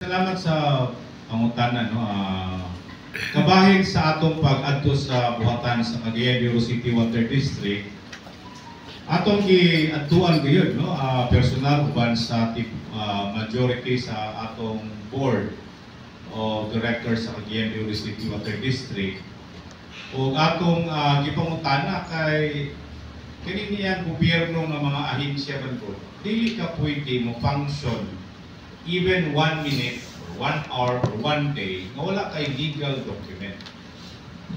Salamat sa pangutanan, no. Kabahin sa atong pag-adto sa buhatan sa Cagayan de Oro City Water District. Atong giadtuan gyud, no, personal uban sa majority sa atong board o director sa Cagayan de Oro City Water District. O atong gipangutana kay kini niyang gobyerno nga mga ahensya man po, dili ka pwede mo function even 1 minute, or 1 hour, or 1 day, nga wala kay legal document.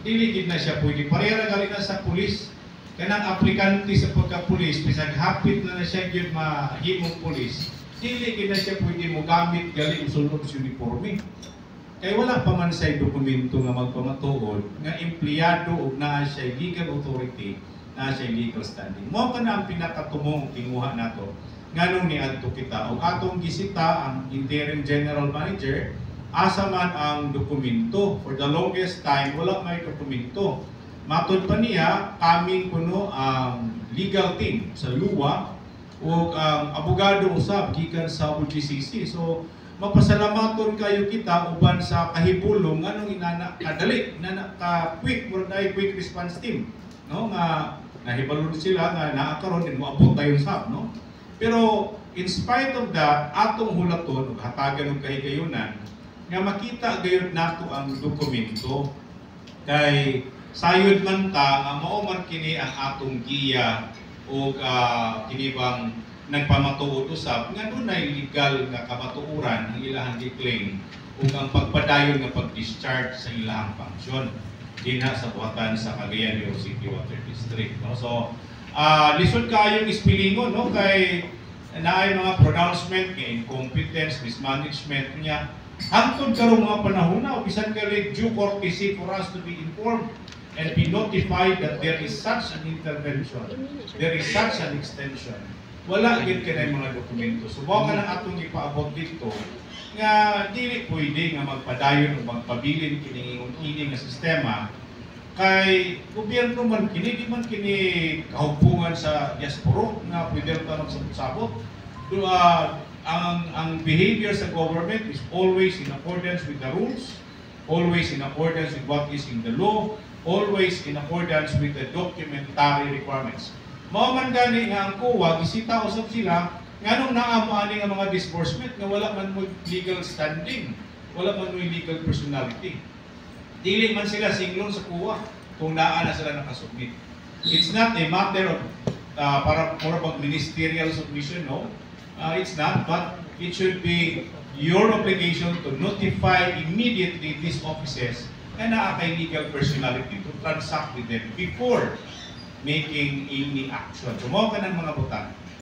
Dili gid na siya pwede. Parehara gali na sa pulis, kanang aplikante sa pagka-pulis, bisag hapit na siya gyud mahimong pulis, dili gid na siya pwede mo gamit gali usulod sa uniforme. Kay wala pa man say dokumento nga magpamatuod nga empleyado ug naa siya legal authority, naa siya legal standing. Mao ka na ang pinakatumong tinguha nato nganong niadto kita ug atong gisita ang interim general manager asa man ang dokumento. For the longest time wala may dokumento. Matud pa niya kaming kuno ang legal team sa luwa ug ang abogado usab gikan sa OGCC. So mapasalamaton kayo kita uban sa kahibulong nganong inana kadali inana ka quick quick response team, no, nga nahibalo sila nga naa karon din moabot tayo sab, no. Pero in spite of that, atong hulaton ug hatagan og kahigayunan nga makita gayud nato ang dokumento kay sayod man ta nga mao man kini ang atong giya ug kini bang nagpamatuod usab nga dunay legal nga kamatuoran ang ilahang gi-claim ug ang pagpadayon nga pag-discharge sa ilahang function dinha sa buhatan sa Cagayan de Oro City Water District, no. So lisod kayong ispilingon, no, kay naay mga pronouncement nga incompetence, mismanagement niya. Hangtod karong mga panahon na bisan gali due courtesy for us to be informed and be notified that there is such an intervention, there is such an extension. Wala gid kanay mga dokumento. Subukan ang atong ipaabot dito nga dili pwede nga magpadayon o magpabilin kini nga sistema kay gobyerno man kini di man kini kahupungan sa diaspora nga pwede ta magsabot. Ang behavior sa government is always in accordance with the rules, always in accordance with what is in the law, always in accordance with the documentary requirements. Mao man gani nga ang COA gisita usab sila nganong naa mo ani nga mga disbursement nga wala man mo legal standing, wala man mo legal personality. Dili man sila singlon sa kuwa kung naa na sila nakasubmit. It's not a matter of para ministerial submission, no. It's not, but it should be your obligation to notify immediately these offices na naa kay legal personality to transact with them before making any action. So, mao ka ng mga butang.